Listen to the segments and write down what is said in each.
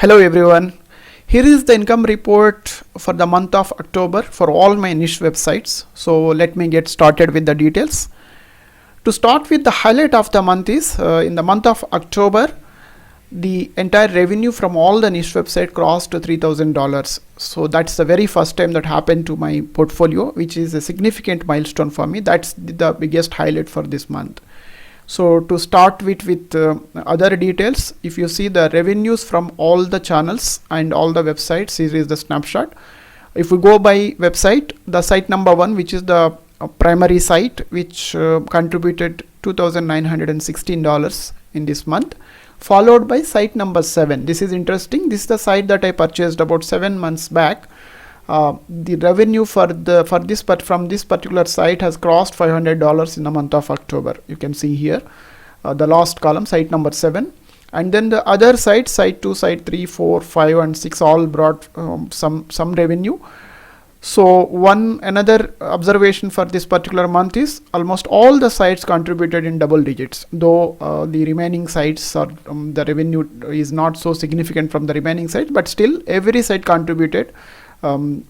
Hello everyone. Here is the income report for the month of October for all my niche websites. So let me get started with the details. To start with, the highlight of the month is in the month of October, the entire revenue from all the niche website crossed to $3,000. So that's the very first time that happened to my portfolio, which is a significant milestone for me. That's the biggest highlight for this month. So to start with other details, if you see the revenues from all the channels and all the websites, here is the snapshot. If we go by website, the site number 1, which is the primary site, which contributed $2,916 in this month, followed by site number 7. This is interesting. This is the site that I purchased about 7 months back. The revenue from this particular site has crossed $500 in the month of October. You can see here the last column, site number 7, and then the other sites, site 2, site 3, 4, 5 and 6 all brought some revenue. So another observation for this particular month is almost all the sites contributed in double digits, though the remaining sites are the revenue is not so significant from the remaining sites, but still every site contributed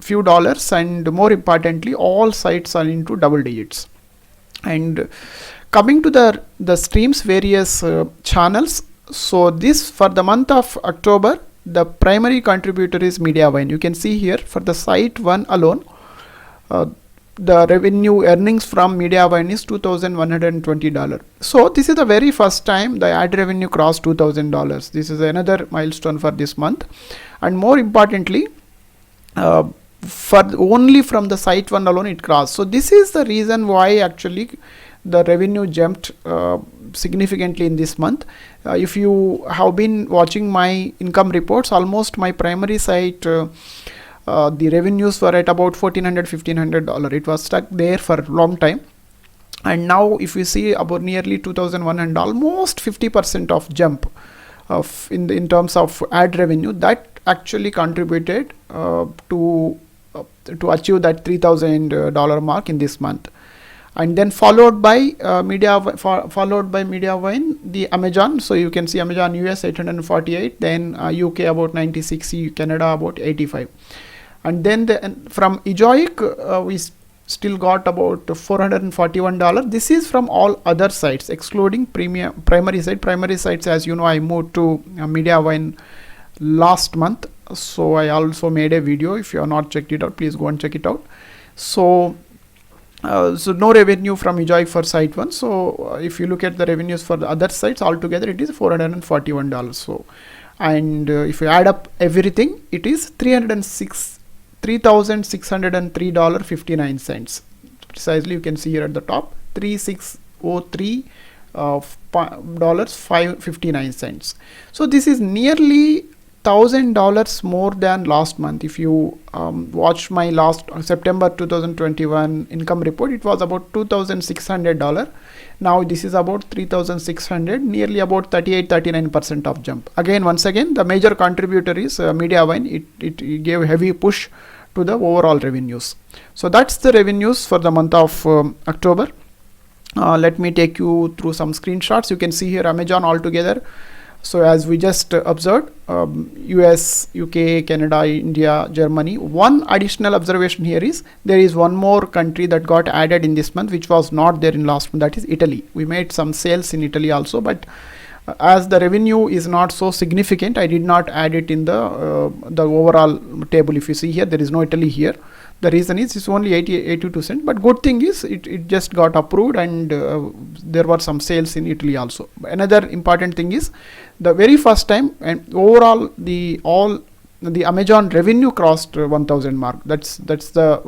few dollars, and more importantly all sites are into double digits. And coming to the streams, various channels, so this for the month of October, the primary contributor is Mediavine. You can see here for the site 1 alone, the revenue earnings from Mediavine is $2,120. So this is the very first time the ad revenue crossed $2,000. This is another milestone for this month. And more importantly, for only from the site 1 alone it crossed. So this is the reason why actually the revenue jumped significantly in this month. If you have been watching my income reports, almost my primary site the revenues were at about $1,400–$1,500. It was stuck there for a long time, and now if you see about nearly 2,100, almost 50% of jump in terms of ad revenue, that actually contributed to achieve that $3,000 mark in this month. And then followed by Mediavine, the Amazon. So you can see Amazon US 848, then UK about 96, Canada about 85, and then from Ezoic we still got about $441. This is from all other sites excluding primary site. Primary sites, as you know, I moved to Mediavine last month, so I also made a video. If you have not checked it out, please go and check it out. So no revenue from Ezoic for site 1. So if you look at the revenues for the other sites altogether, it is $441. So and if you add up everything, it is $3,603.59 precisely. You can see here at the top, $3,603.59. So this is nearly $1,000 more than last month. If you watch my last September 2021 income report, it was about $2,600. Now this is about $3,600, nearly about 38–39% of jump. Once again, the major contributor is Mediavine. It gave a heavy push to the overall revenues. So that's the revenues for the month of October. Let me take you through some screenshots. You can see here Amazon altogether. So as we just observed, US, UK, Canada, India, Germany. One additional observation here is there is one more country that got added in this month, which was not there in last month. That is Italy. We made some sales in Italy also, but as the revenue is not so significant, I did not add it in the overall table. If you see here, there is no Italy here. The reason is it's only 82 cents, but good thing is it just got approved, and there were some sales in Italy also. Another important thing is the very first time, and overall the Amazon revenue crossed 1,000 mark. That's the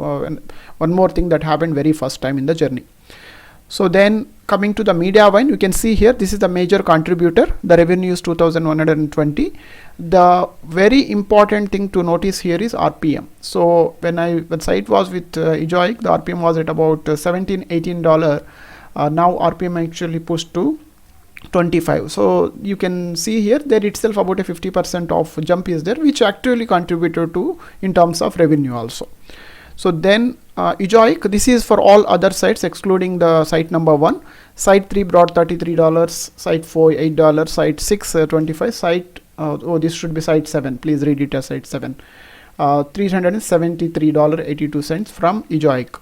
one more thing that happened very first time in the journey. So then coming to the Mediavine, you can see here this is the major contributor. The revenue is 2,120. The very important thing to notice here is RPM. So when site was with Ezoic, the RPM was at about $17–18. Now RPM actually pushed to 25. So you can see here there itself about a 50% of jump is there, which actually contributed to in terms of revenue also. So then Ezoic, this is for all other sites excluding the site number 1. Site 3 brought $33, site 4 $8, site 6 $25, site this should be site 7, please read it as site 7. $373.82 from Ezoic.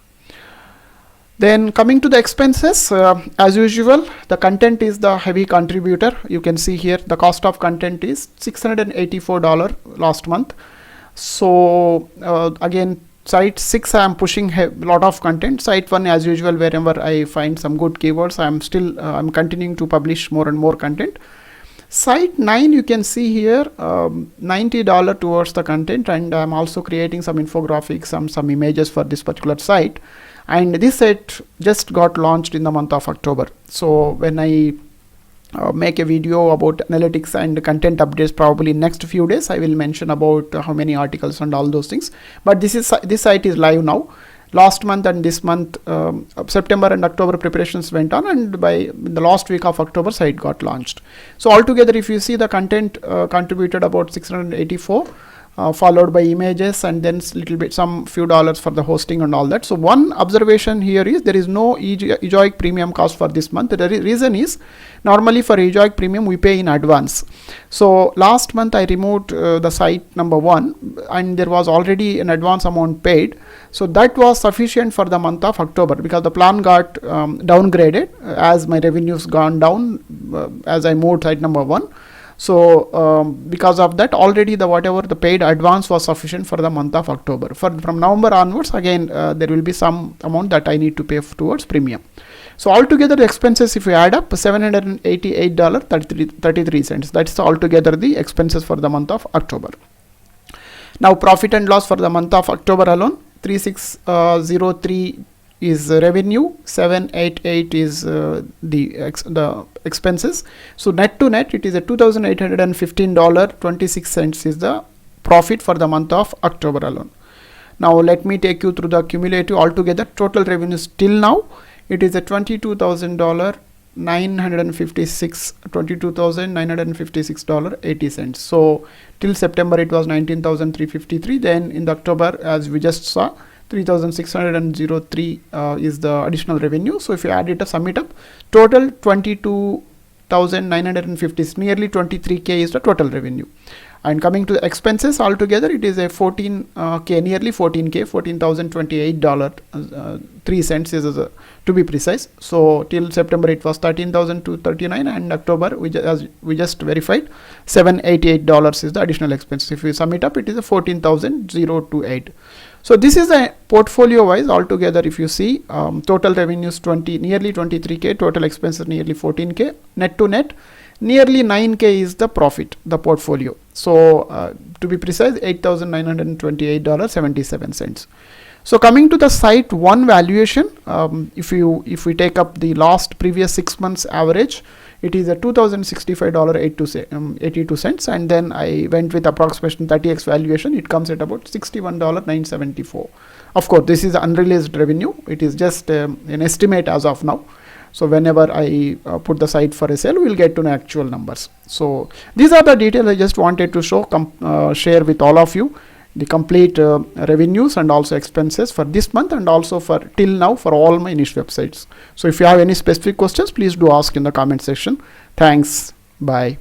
Then coming to the expenses, as usual, the content is the heavy contributor. You can see here the cost of content is $684 last month. So again, site 6 I am pushing a lot of content. Site 1, as usual, wherever I find some good keywords, I'm continuing to publish more and more content. Site 9, you can see here $90 towards the content, and I'm also creating some infographics, some images for this particular site. And this site just got launched in the month of October. So when I make a video about analytics and content updates, probably next few days I will mention about how many articles and all those things. But this site is live now. Last month and this month, September and October preparations went on, and by the last week of October site got launched. So altogether, if you see, the content contributed about 684, followed by images, and then some few dollars for the hosting and all that. So one observation here is there is no Ezoic premium cost for this month. The reason is, normally for Ezoic premium we pay in advance. So last month I removed the site number 1, and there was already an advance amount paid. So that was sufficient for the month of October, because the plan got downgraded as my revenues gone down as I moved site number 1. So because of that, already whatever the paid advance was sufficient for the month of October. From November onwards, again there will be some amount that I need to pay towards premium. So altogether the expenses, if you add up, $788.33. That's altogether the expenses for the month of October. Now profit and loss for the month of October alone, 3603 is revenue, 788 is the expenses. So net to net, it is a $2,815.26 is the profit for the month of October alone. Now let me take you through the cumulative. Altogether total revenues till now, it is a $22,956.80. So till September it was 19,353. Then in the October, as we just saw, 3,603 is the additional revenue. So if you add it, sum it up, total 22,950, nearly 23K is the total revenue. And coming to the expenses, altogether it is a 14K, nearly 14K, $14,028.03 is to be precise. So till September it was 13,239, and October, as we just verified, $788 is the additional expense. If you sum it up, it is a 14,028. So this is a portfolio wise. Altogether, if you see, total revenues nearly 23K, total expenses nearly 14K, net to net nearly 9K is the profit, the portfolio. So to be precise, $8,928.77. So coming to the site 1 valuation, if we take up the previous 6 months average, it is a $2,065.82, and then I went with approximation 30x valuation. It comes at about $61,974. Of course, this is unreleased revenue. It is just an estimate as of now. So whenever I put the site for a sale, we'll get to the actual numbers. So these are the details I just wanted to share with all of you, the complete revenues and also expenses for this month, and also for till now for all my niche websites. So if you have any specific questions, please do ask in the comment section. Thanks. Bye.